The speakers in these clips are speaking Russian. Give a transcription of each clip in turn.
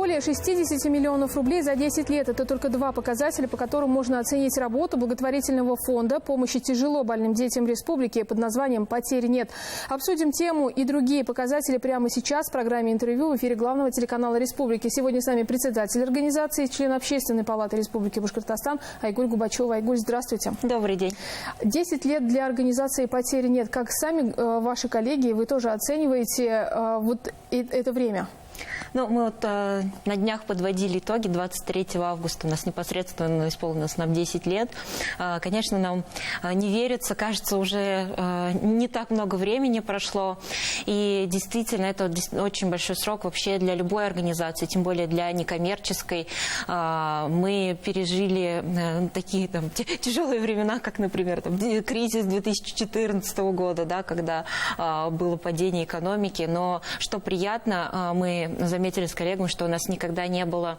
Более 60 миллионов рублей за 10 лет – это только два показателя, по которым можно оценить работу благотворительного фонда помощи тяжело больным детям республики под названием «Потерь нет». Обсудим тему и другие показатели прямо сейчас в программе интервью в эфире главного телеканала республики. Сегодня с нами председатель организации, член Общественной палаты Республики Башкортостан Айгуль Губачева. Айгуль, здравствуйте. Добрый день. 10 лет для организации «Потерь нет». Как сами ваши коллеги, вы тоже оцениваете вот это время? Ну, мы вот на днях подводили итоги. 23 августа у нас непосредственно исполнилось нам 10 лет. Конечно, нам не верится, кажется, уже не так много времени прошло. И действительно, это очень большой срок вообще для любой организации, тем более для некоммерческой. Мы пережили такие тяжелые времена, как, например, кризис 2014 года, да, когда было падение экономики. Но что приятно, мы заметили с коллегами, что у нас никогда не было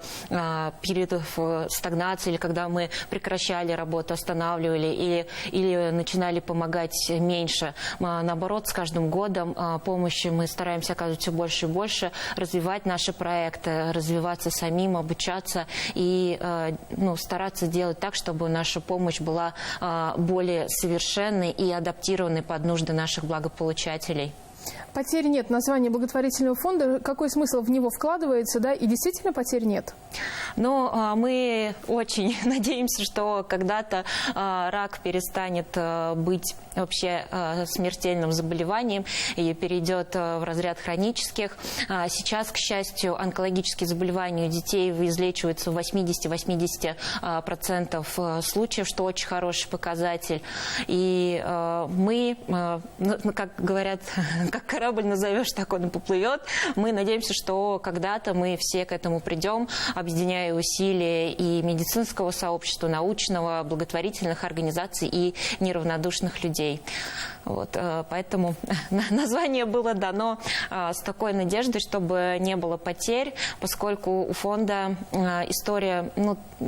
периодов стагнации, или когда мы прекращали работу, останавливали или начинали помогать меньше. Наоборот, с каждым годом помощи мы стараемся оказывать все больше и больше, развивать наши проекты, развиваться самим, обучаться и стараться делать так, чтобы наша помощь была более совершенной и адаптированной под нужды наших благополучателей. Потерь нет. Название благотворительного фонда. Какой смысл в него вкладывается, да? И действительно потерь нет? Но мы очень надеемся, что когда-то рак перестанет быть вообще смертельным заболеванием и перейдет в разряд хронических. Сейчас, к счастью, онкологические заболевания у детей излечиваются в 80-80% случаев, что очень хороший показатель. И мы, как говорят, как корабль назовешь, так он и поплывет. Мы надеемся, что когда-то мы все к этому придем, объединяя усилия и медицинского сообщества, научного, благотворительных организаций и неравнодушных людей. Вот, поэтому название было дано с такой надеждой, чтобы не было потерь, поскольку у фонда история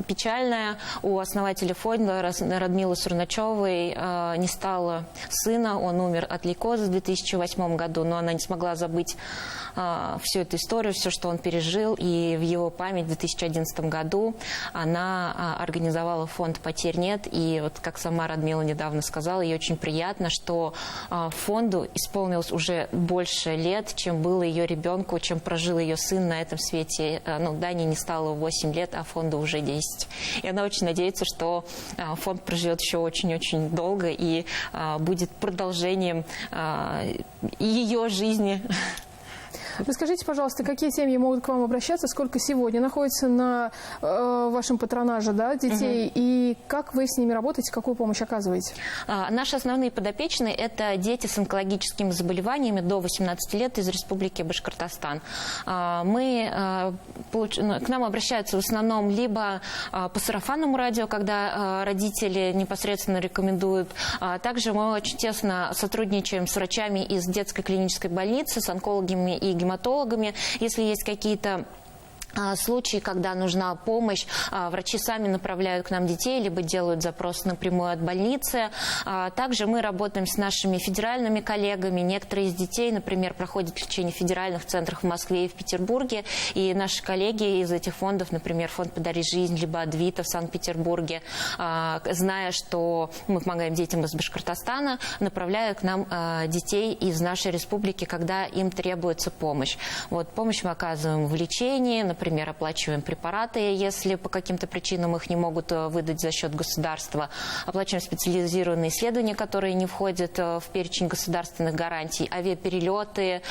печальная. У основателя фонда Радмилы Сурначевой не стало сына, он умер от лейкоза в 2008 году, но она не смогла забыть всю эту историю, все, что он пережил, и в его память в 2011 году она организовала фонд «Потерь нет», и вот как сама Радмила недавно сказала, ей очень приятно, что фонду исполнилось уже больше лет, чем было ее ребенку, чем прожил ее сын на этом свете. Дане не стало 8 лет, а фонду уже 10. И она очень надеется, что фонд проживет еще очень-очень долго и будет продолжением ее жизни. Расскажите, пожалуйста, какие семьи могут к вам обращаться, сколько сегодня находится на вашем патронаже, да, детей, и как вы с ними работаете, какую помощь оказываете? Наши основные подопечные – это дети с онкологическими заболеваниями до 18 лет из Республики Башкортостан. К нам обращаются в основном либо по сарафанному радио, когда родители непосредственно рекомендуют. Также мы очень тесно сотрудничаем с врачами из детской клинической больницы, с онкологами и гематологами. Если есть какие-то случаи, когда нужна помощь, врачи сами направляют к нам детей, либо делают запрос напрямую от больницы. Также мы работаем с нашими федеральными коллегами. Некоторые из детей, например, проходят лечение в федеральных центрах в Москве и в Петербурге. И наши коллеги из этих фондов, например, фонд «Подари жизнь», либо «Адвита» в Санкт-Петербурге, зная, что мы помогаем детям из Башкортостана, направляют к нам детей из нашей республики, когда им требуется помощь. Вот, помощь мы оказываем в лечении, например, оплачиваем препараты, если по каким-то причинам их не могут выдать за счет государства. Оплачиваем специализированные исследования, которые не входят в перечень государственных гарантий. Авиаперелеты,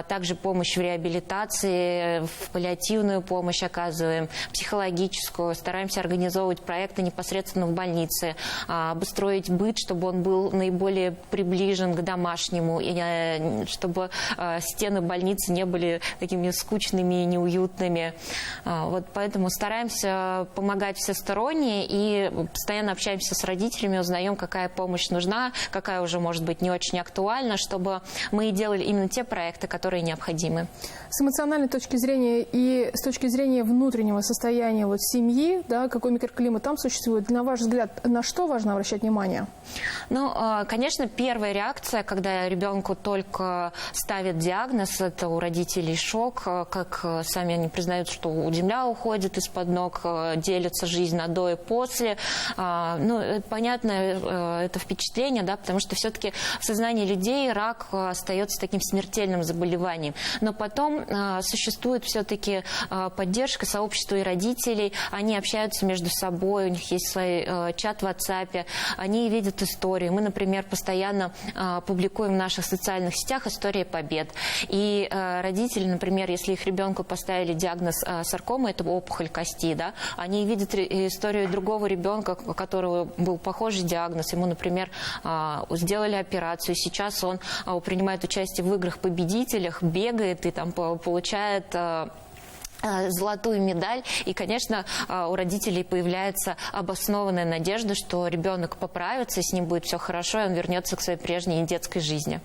также помощь в реабилитации, в паллиативную помощь оказываем, психологическую. Стараемся организовывать проекты непосредственно в больнице, обустроить быт, чтобы он был наиболее приближен к домашнему, и чтобы стены больницы не были такими скучными и неуютными. Вот поэтому стараемся помогать всесторонне и постоянно общаемся с родителями, узнаем, какая помощь нужна, какая уже может быть не очень актуальна, чтобы мы делали именно те проекты, которые необходимы. С эмоциональной точки зрения и с точки зрения внутреннего состояния семьи, да, какой микроклимат там существует, на ваш взгляд, на что важно обращать внимание? Конечно, первая реакция, когда ребенку только ставят диагноз, это у родителей шок, как сами они признают, узнают, что земля уходит из-под ног, делится жизнь на до и после. Ну, понятно, это впечатление, да, потому что все-таки в сознании людей рак остается таким смертельным заболеванием. Но потом существует все-таки поддержка сообщества и родителей. Они общаются между собой, у них есть свой чат в WhatsApp, они видят истории. Мы, например, постоянно публикуем в наших социальных сетях истории побед. И родители, например, если их ребенку поставили диагноз саркома, это опухоль кости, да, они видят историю другого ребенка, у которого был похожий диагноз. Ему, например, сделали операцию. Сейчас он принимает участие в играх-победителях, бегает и там получает золотую медаль. И, конечно, у родителей появляется обоснованная надежда, что ребенок поправится, с ним будет все хорошо, и он вернется к своей прежней детской жизни.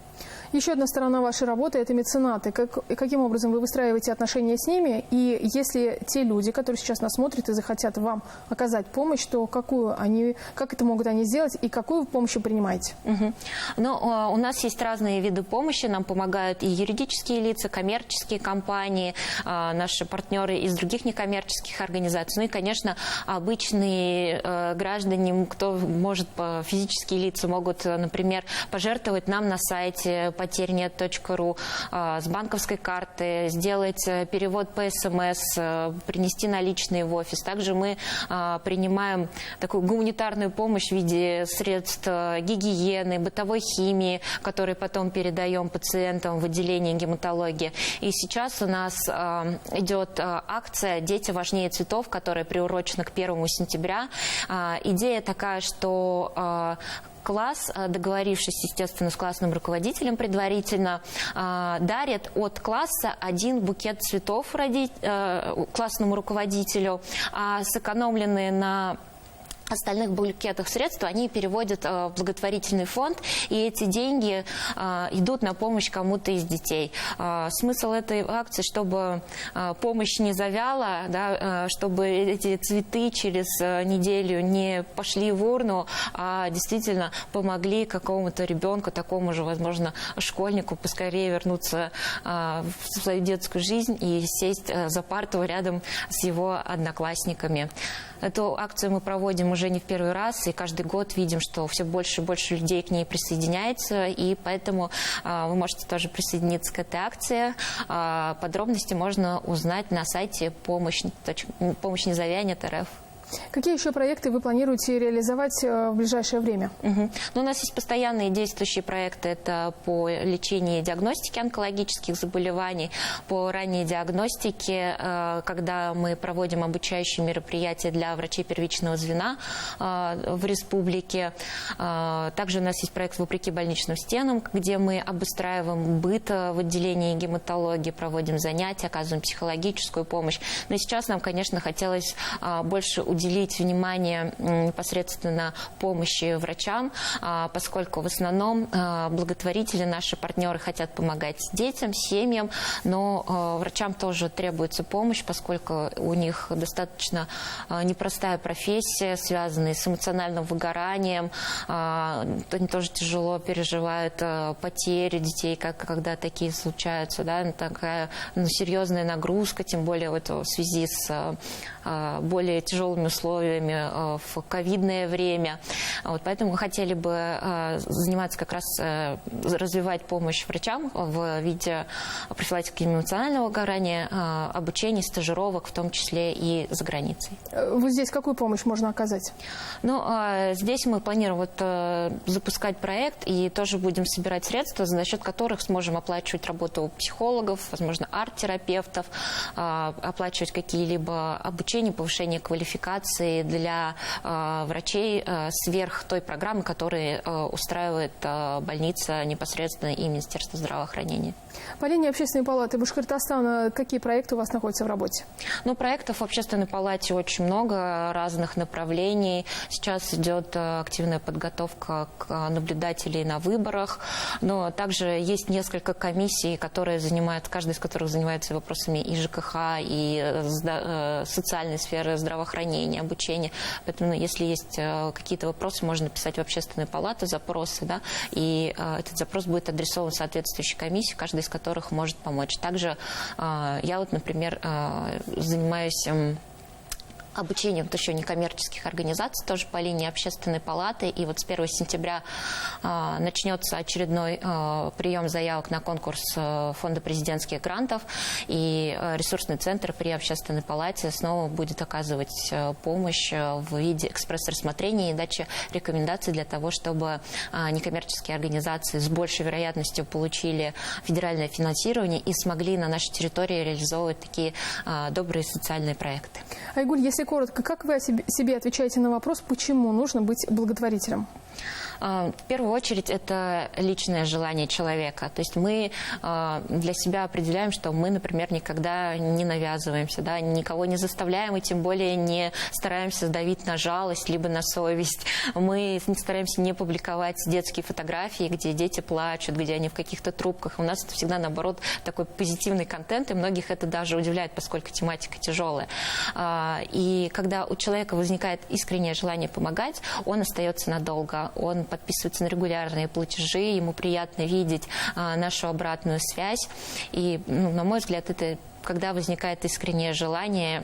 Еще одна сторона вашей работы – это меценаты. Каким образом вы выстраиваете отношения с ними? И если те люди, которые сейчас нас смотрят и захотят вам оказать помощь, то как это могут они сделать и какую помощь вы принимаете? Ну, у нас есть разные виды помощи. Нам помогают и юридические лица, коммерческие компании, наши партнеры из других некоммерческих организаций. Ну и, конечно, обычные граждане, кто может, физические лица могут, например, пожертвовать нам на сайте потерьнет.ру с банковской карты, сделать перевод по СМС, принести наличные в офис. Также мы принимаем такую гуманитарную помощь в виде средств гигиены, бытовой химии, которые потом передаем пациентам в отделение гематологии. И сейчас у нас идет акция «Дети важнее цветов», которая приурочена к 1 сентября. Идея такая, что класс, договорившись, естественно, с классным руководителем предварительно, дарит от класса один букет цветов классному руководителю, а сэкономленные на остальных букетах средств они переводят в благотворительный фонд, и эти деньги идут на помощь кому-то из детей. Смысл этой акции, чтобы помощь не завяла, да, чтобы эти цветы через неделю не пошли в урну, а действительно помогли какому-то ребенку, такому же, возможно, школьнику, поскорее вернуться в свою детскую жизнь и сесть за парту рядом с его одноклассниками. Эту акцию мы проводим уже не в первый раз, и каждый год видим, что все больше и больше людей к ней присоединяется, и поэтому вы можете тоже присоединиться к этой акции. Подробности можно узнать на сайте помощь.незавянет.рф. Какие еще проекты вы планируете реализовать в ближайшее время? Ну, у нас есть постоянные действующие проекты. Это по лечению и диагностике онкологических заболеваний, по ранней диагностике, когда мы проводим обучающие мероприятия для врачей первичного звена в республике. Также у нас есть проект «Вопреки больничным стенам», где мы обустраиваем быт в отделении гематологии, проводим занятия, оказываем психологическую помощь. Но сейчас нам, конечно, хотелось больше уделить внимание непосредственно помощи врачам, поскольку в основном благотворители, наши партнеры хотят помогать детям, семьям, но врачам тоже требуется помощь, поскольку у них достаточно непростая профессия, связанная с эмоциональным выгоранием. Они тоже тяжело переживают потери детей, когда такие случаются. Да? Такая серьезная нагрузка, тем более в связи с более тяжелыми условиями в ковидное время. Вот поэтому мы хотели бы заниматься как раз, развивать помощь врачам в виде профилактики эмоционального выгорания, обучения, стажировок, в том числе и за границей. Вот здесь какую помощь можно оказать? Ну, здесь мы планируем запускать проект и тоже будем собирать средства, за счет которых сможем оплачивать работу психологов, возможно, арт-терапевтов, оплачивать какие-либо обучения, повышение квалификации для врачей сверх той программы, которую устраивает больница непосредственно и Министерство здравоохранения. По линии Общественной палаты Башкортостана какие проекты у вас находятся в работе? Ну, проектов в Общественной палате очень много, разных направлений. Сейчас идет активная подготовка к наблюдателей на выборах, но также есть несколько комиссий, которые каждая из которых занимается вопросами и ЖКХ, и социальной сферы здравоохранения. линии обучения. Поэтому, если есть какие-то вопросы, можно писать в общественную палату запросы, да, и этот запрос будет адресован в соответствующей комиссии, каждая из которых может помочь. Также я вот, например, занимаюсь обучением еще некоммерческих организаций, тоже по линии общественной палаты. И вот с 1 сентября начнется очередной прием заявок на конкурс Фонда президентских грантов. И ресурсный центр при общественной палате снова будет оказывать помощь в виде экспресс-рассмотрения и дачи рекомендаций для того, чтобы некоммерческие организации с большей вероятностью получили федеральное финансирование и смогли на нашей территории реализовывать такие добрые социальные проекты. Айгуль, если коротко, как вы себе отвечаете на вопрос, почему нужно быть благотворителем? В первую очередь, это личное желание человека. То есть мы для себя определяем, что мы, например, никогда не навязываемся, да, никого не заставляем, и тем более не стараемся давить на жалость, либо на совесть. Мы стараемся не публиковать детские фотографии, где дети плачут, где они в каких-то трубках. У нас это всегда, наоборот, такой позитивный контент, и многих это даже удивляет, поскольку тематика тяжелая. И когда у человека возникает искреннее желание помогать, он остается надолго, он подписывается на регулярные платежи, ему приятно видеть нашу обратную связь. И, на мой взгляд, это когда возникает искреннее желание,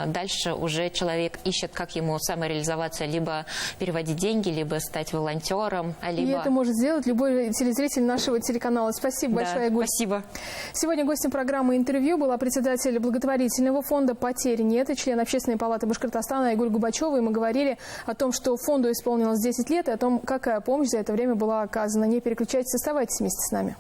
дальше уже человек ищет, как ему самореализоваться, либо переводить деньги, либо стать волонтером, либо... И это может сделать любой телезритель нашего телеканала. Спасибо большое, Айгуль. Спасибо. Сегодня гостем программы «Интервью» была председатель благотворительного фонда «Потерь нет» и член Общественной палаты Башкортостана Айгуль Губачева. И мы говорили о том, что фонду исполнилось 10 лет, и о том, какая помощь за это время была оказана. Не переключайтесь, оставайтесь вместе с нами.